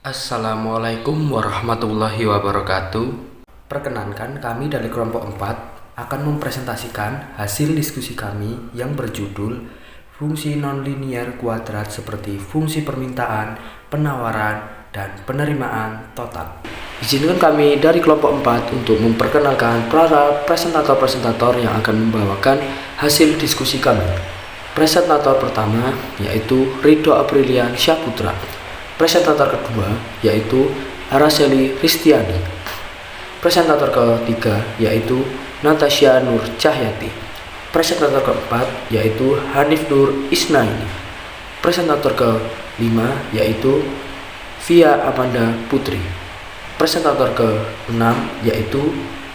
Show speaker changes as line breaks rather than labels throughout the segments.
Assalamualaikum warahmatullahi wabarakatuh. Perkenankan, kami dari kelompok 4 akan mempresentasikan hasil diskusi kami yang berjudul fungsi nonlinier kuadrat seperti fungsi permintaan, penawaran, dan penerimaan total. Izinkan kami dari kelompok 4 untuk memperkenalkan para presentator-presentator yang akan membawakan hasil diskusi kami. Presentator pertama yaitu Ridho Aprilian Syahputra. Presentator kedua yaitu Araceli Ristiani. Presentator ketiga yaitu Natasha Nur Cahyati. Presentator keempat yaitu Hanif Nur Isnaini. Presentator kelima yaitu Via Amanda Putri. Presentator keenam yaitu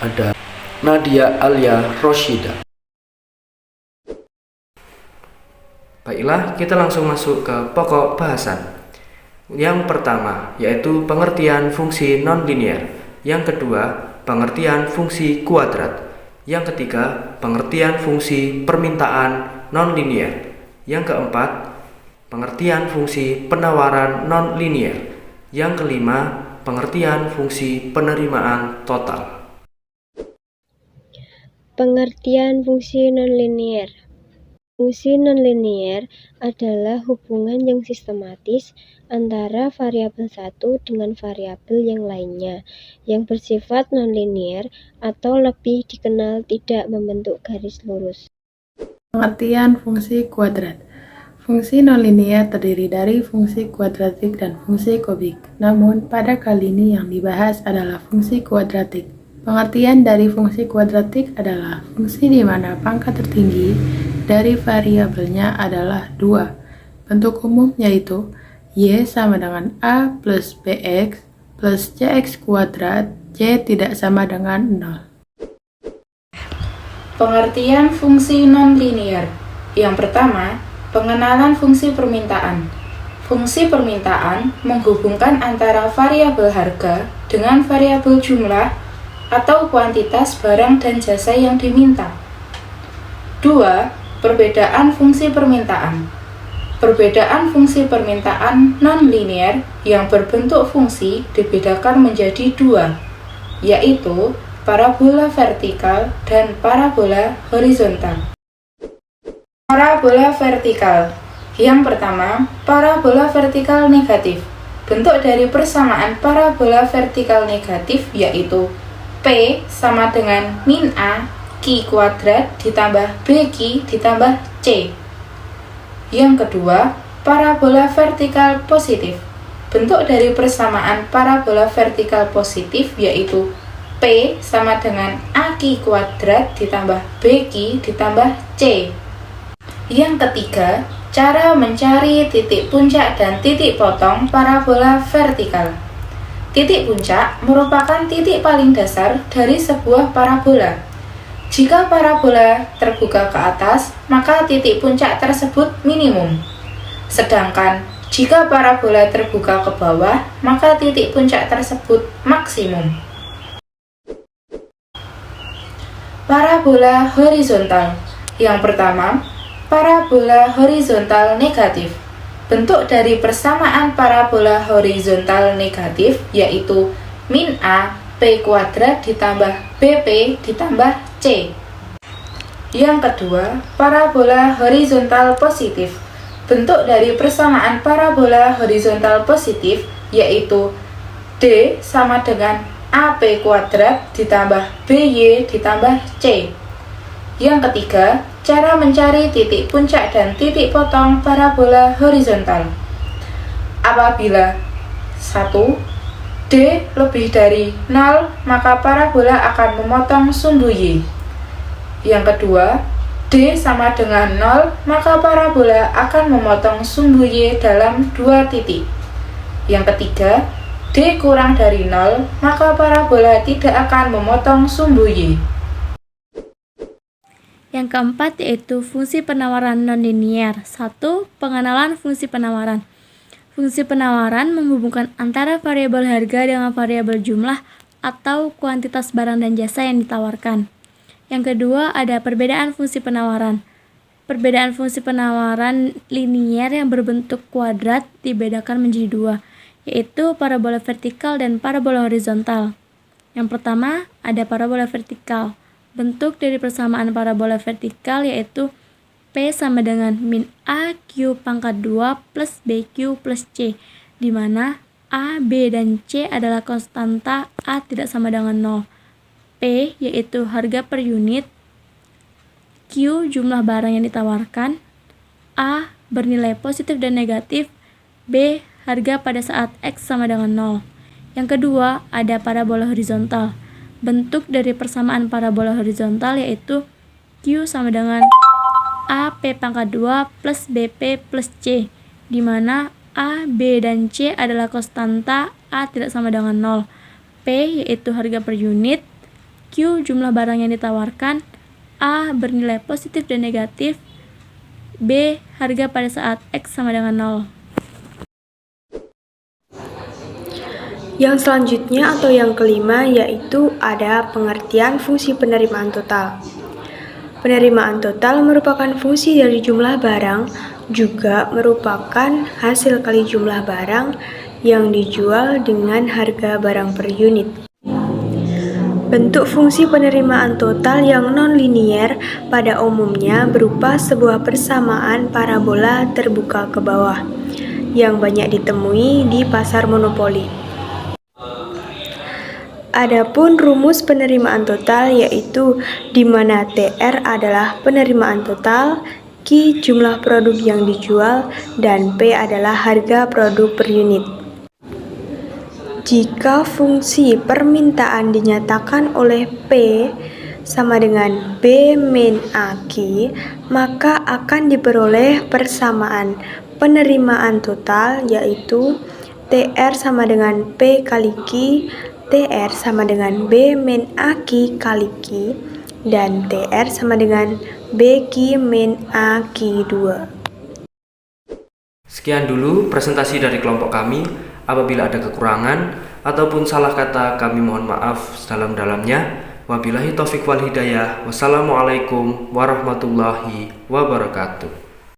ada Nadia Alia Roshida. Baiklah, kita langsung masuk ke pokok bahasan. Yang pertama yaitu pengertian fungsi nonlinier, yang kedua pengertian fungsi kuadrat, yang ketiga pengertian fungsi permintaan nonlinier, yang keempat pengertian fungsi penawaran nonlinier, yang kelima pengertian fungsi penerimaan total.
Pengertian fungsi nonlinier. Fungsi nonlinier adalah hubungan yang sistematis antara variabel satu dengan variabel yang lainnya yang bersifat nonlinier atau lebih dikenal tidak membentuk garis lurus.
Pengertian fungsi kuadrat. Fungsi nonlinier terdiri dari fungsi kuadratik dan fungsi kubik. Namun, pada kali ini yang dibahas adalah fungsi kuadratik. Pengertian dari fungsi kuadratik adalah fungsi di mana pangkat tertinggi dari variabelnya adalah 2. Bentuk umum yaitu y sama dengan a plus bx plus cx kuadrat, y tidak sama dengan 0.
Pengertian fungsi nonlinier. Yang pertama, pengenalan fungsi permintaan. Fungsi permintaan menghubungkan antara variabel harga dengan variabel jumlah atau kuantitas barang dan jasa yang diminta. 2. Perbedaan fungsi permintaan. Perbedaan fungsi permintaan nonlinier yang berbentuk fungsi dibedakan menjadi 2, yaitu parabola vertikal dan parabola horizontal. Parabola vertikal. Yang pertama, parabola vertikal negatif. Bentuk dari persamaan parabola vertikal negatif yaitu P sama dengan min A Q kuadrat ditambah BQ ditambah C. Yang kedua, parabola vertikal positif. Bentuk dari persamaan parabola vertikal positif yaitu P sama dengan AQ kuadrat ditambah BQ ditambah C. Yang ketiga, cara mencari titik puncak dan titik potong parabola vertikal. Titik puncak merupakan titik paling dasar dari sebuah parabola. Jika parabola terbuka ke atas, maka titik puncak tersebut minimum. Sedangkan jika parabola terbuka ke bawah, maka titik puncak tersebut maksimum. Parabola horizontal. Yang pertama, parabola horizontal negatif. Bentuk dari persamaan parabola horizontal negatif yaitu min A P kuadrat ditambah BP ditambah C. Yang kedua, parabola horizontal positif. Bentuk dari persamaan parabola horizontal positif yaitu D sama dengan AP kuadrat ditambah BY ditambah C. Yang ketiga, cara mencari titik puncak dan titik potong parabola horizontal. Apabila 1, D lebih dari 0, maka parabola akan memotong sumbu Y. Yang kedua, D sama dengan 0, maka parabola akan memotong sumbu Y dalam 2 titik. Yang ketiga, D kurang dari 0, maka parabola tidak akan memotong sumbu Y.
Yang keempat yaitu fungsi penawaran nonlinier. 1. Pengenalan fungsi penawaran. Fungsi penawaran menghubungkan antara variabel harga dengan variabel jumlah atau kuantitas barang dan jasa yang ditawarkan. Yang kedua ada perbedaan fungsi penawaran. Perbedaan fungsi penawaran linier yang berbentuk kuadrat dibedakan menjadi 2, yaitu parabola vertikal dan parabola horizontal. Yang pertama, ada parabola vertikal. Bentuk dari persamaan parabola vertikal yaitu P sama dengan min A Q pangkat 2 plus BQ plus C, di mana A, B, dan C adalah konstanta, A tidak sama dengan 0. P yaitu harga per unit, Q jumlah barang yang ditawarkan, A bernilai positif dan negatif, B harga pada saat X sama dengan 0. Yang kedua, ada parabola horizontal. Bentuk dari persamaan parabola horizontal yaitu Q sama dengan AP pangkat 2 plus BP plus C, di mana A, B, dan C adalah konstanta, A tidak sama dengan 0. P yaitu harga per unit, Q jumlah barang yang ditawarkan, A bernilai positif dan negatif, B harga pada saat X sama dengan 0.
Yang selanjutnya atau yang kelima yaitu ada pengertian fungsi penerimaan total. Penerimaan total merupakan fungsi dari jumlah barang, juga merupakan hasil kali jumlah barang yang dijual dengan harga barang per unit. Bentuk fungsi penerimaan total yang non-linier pada umumnya berupa sebuah persamaan parabola terbuka ke bawah, yang banyak ditemui di pasar monopoli. Adapun rumus penerimaan total yaitu di mana TR adalah penerimaan total, Q jumlah produk yang dijual, dan P adalah harga produk per unit. Jika fungsi permintaan dinyatakan oleh P sama dengan B min AK, maka akan diperoleh persamaan penerimaan total yaitu TR sama dengan P kali Q, TR sama dengan B min AK kali Q, dan TR sama dengan BQ min AK2.
Sekian dulu presentasi dari kelompok kami. Apabila ada kekurangan ataupun salah kata, kami mohon maaf sedalam-dalamnya. Wabillahi taufiq wal hidayah. Wassalamualaikum warahmatullahi wabarakatuh.